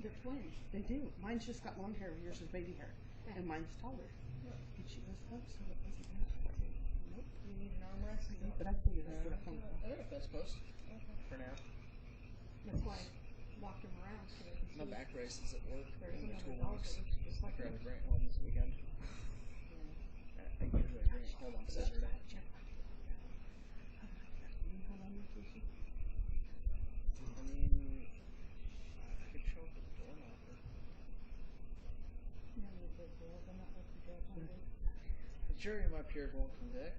They're twins. They do. Mine's just got long hair. Yours is baby hair. Yeah. And mine's taller. Yep. And she goes, oh, so it wasn't that. Nope. You need an armrest? But I figured I'd get a phone call. I got a fence post. Okay. For now. That's why I walked him around so they can see. My back brace is at work. There's In another between dog weeks. that looks just I like grabbed a him. grant home this weekend. I usually bring it home on Saturday. I mean, I could show up with a door knocker. Yeah, they did. They're not like the girls on the The jury of my peers won't convict.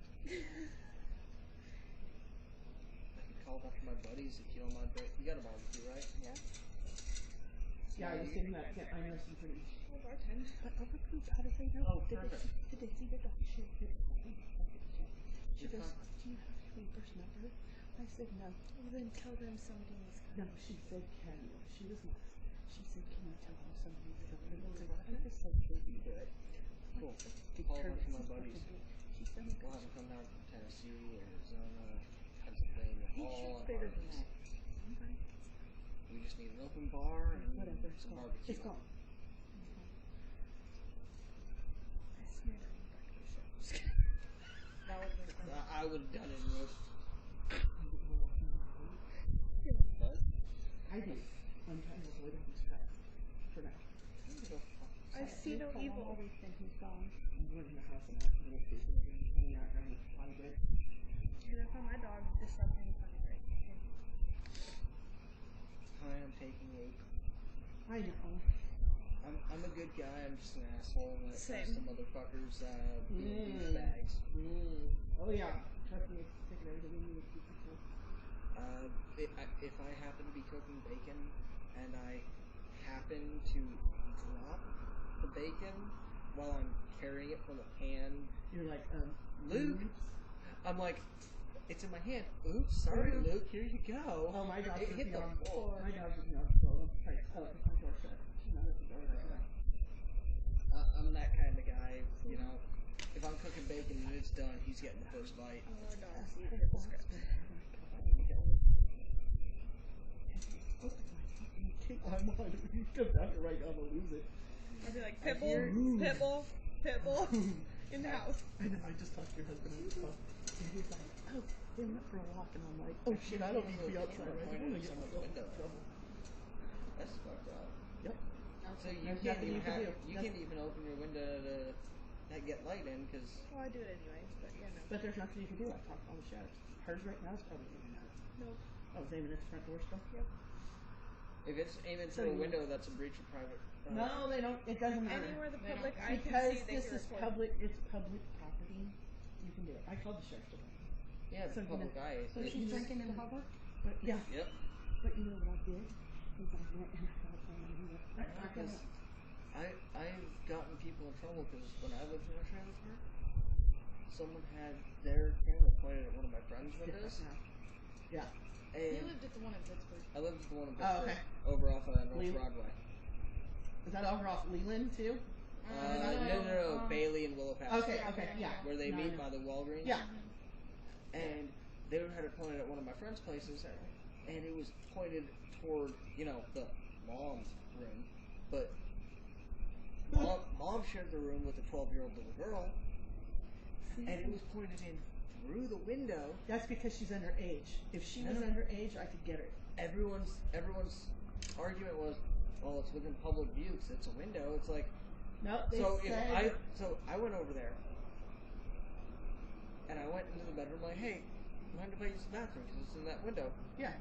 I could call a bunch of my buddies if you don't mind. You got a barbecue, right? Yeah. Yeah, I was thinking that. Yeah, I know some pretty. Well, bartend. But other group, how did they know? Oh, did perfect. Did they see the dog? She You're goes, fine. do you have your neighbor's number? I said, no. Well, then tell them somebody was No, coming. she said, can you? She was nice. She said, can you tell them somebody's coming? I said, Okay. I just said, can you do it? Cool. Good Call a turn. bunch of my buddies. She said, We'll have them come down from Tennessee, Arizona, Pennsylvania, he all shoots on bigger than RVs. that. We just need an open bar and Whatever, it's some gone. barbecue. It's gone. I smeared it on breakfast. That would have been fun. I would have done it with. I do. I'm trying to avoid his cut for now. I see no evil. Everything he's gone. I'm going in the house and asking little people and hanging out around the plywood. Dude, I found my dog disrupting the funny break. Hi, I'm taking a. I know. I'm a good guy. I'm just an asshole when it Same. comes to motherfuckers being douchebags. Oh yeah. Trust me, it's taking everything you need to keep people. If I happen to be cooking bacon and I happen to drop the bacon while I'm carrying it from the pan, You're like, Luke, I'm like, it's in my hand. Oops, sorry, Luke. Here you go. Oh, my dog It was hit the beyond. floor. My dog was beyond slow. Like, oh, my door shut. She's not at the door right now. I'm that kind of guy, you know. If I'm cooking bacon and it's done, he's getting the first bite. Oh, our dogs eat hit the script. I'm on it. He comes out here right now to lose it. I'd be like, I Pitbull, hear- Pitbull, Pitbull, in the house. I know, I just talked to your husband on the phone. And he's like, oh, they went for a walk. And I'm like, oh shit, I don't need to be outside right now. I'm gonna get myself in trouble. That's fucked up. Yep. So you There's can't nothing even you can do. can't even open your window to get light in because Well, I do it anyways, but yeah, no. But there's nothing you can do. I talked to all the sheriffs. Hers right now is probably aiming at it. No. Oh, it's aiming at the front door still? Yep. if it's aiming So through a you- window, that's a breach of private. No, they don't. It doesn't matter. Anywhere the They don't- public eye can because see, they this can is record. public. It's public property. You can do it. I called the sheriff's department. Yeah, So, the you public know- eye. so It- she's drinking in public? But yeah. Yep. But you know what I did? Is I went and I found someone who was not Because gonna. I've gotten people in trouble because when I lived in a trailer park, someone had their camera pointed at one of my friends' windows. Yeah. You And lived at the one in Pittsburgh. I lived at the one in Oh, Pittsburgh, okay. over off North Leland? Broadway. Is that over off Leland too? No, Bailey and Willow Pass. Okay, okay, yeah. Where they No, I meet know. by the Walgreens. Yeah. And they had it pointed at one of my friend's places, and it was pointed toward, the mom's room. But mom shared the room with a 12-year-old little girl, and it was pointed in through the window. That's because she's underage. If she was No. underage, I could get her. Everyone's argument was, well, it's within public view because it's a window. It's like, No, they so said. I went over there, and I went into the bedroom like, hey, mind if I use the bathroom because it's in that window? Yeah.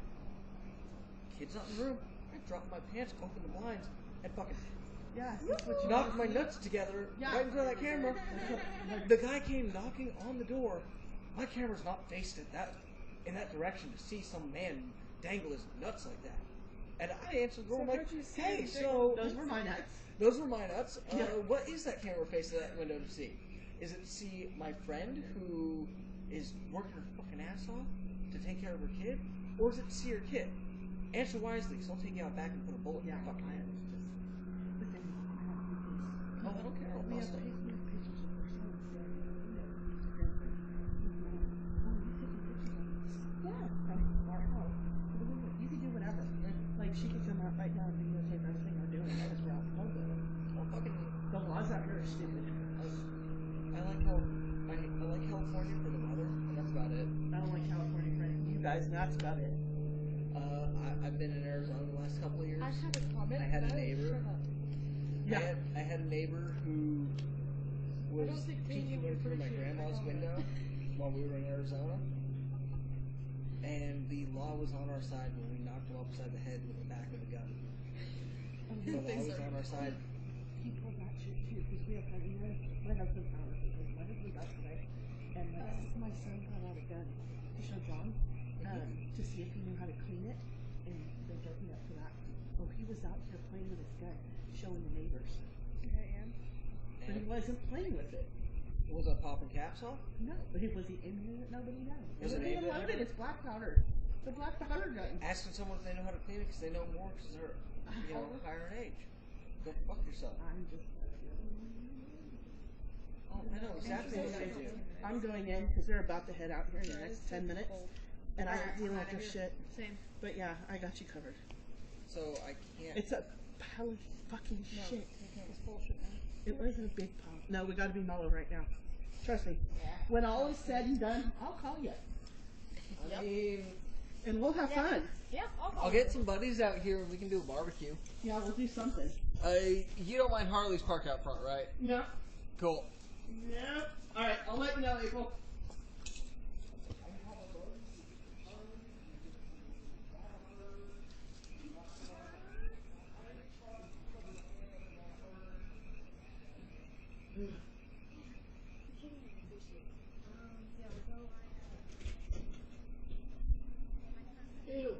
Kid's not in the room. I dropped my pants, opened the blinds, and fucking Yeah. That's what you knocked my nuts together Yeah. right in front of that camera. The guy came knocking on the door. My camera's not faced in that direction to see some man dangle his nuts like that. And I answered the door. I'm like, what'd you say? hey, so Those were my nuts. those were my nuts. Yeah. What is that camera face to that window to see? Is it to see my friend who is working her fucking ass off to take care of her kid? Or is it to see her kid? Answer wisely, because I'll take you out back and put a bullet in Yeah. your fucking head. But then Oh, I don't care. I'll we have bust it. pictures of her son staring at yeah, from our house to the window. You could do whatever. Like she could come out right now and videotape everything we're guys, and that's about it. I've been in Arizona the last couple of years. I had a comment. I had a but neighbor. shut up. Yeah. I had a neighbor who was don't think me and you peeking were in through my pretty sure grandma's about window it. while we were in Arizona. And the law was on our side when we knocked him upside the head with the back of the gun. The law Things was are- on our side. He pulled that shit too, because we have hunting knives. My husband found it. My husband got today. And my son got out a gun to show John to see if he knew how to clean it. And they drove me up to that. Oh, he was out here playing with his gun, showing the neighbors. Okay, and But he And wasn't playing with it. was it popping caps off? No, but was he aiming it? Nobody knows. Was It it wasn't even aimed at loaded. him? It's black powder. The black powder gun. Asking someone if they know how to clean it because they know more because they're, higher in age. Go fuck yourself. I'm just. Oh, I know exactly what they do. I'm going in because they're about to head out here in the Yeah, next it's 10 so minutes. cold. And I Alright, ain't dealing I'm with their outta shit. Same. But yeah, I got you covered. So I can't. It's a pile of fucking No, shit. it's bullshit, man. It wasn't a big pile. No, we gotta be mellow right now. Trust me. When all is said and done, I'll call you. I mean, And we'll have fun. Yeah, I'll get some buddies out here and we can do a barbecue. Yeah, we'll do something. You don't mind Harley's parked out front, right? No. Cool. Yep. Alright, I'll let you know, April. Ew.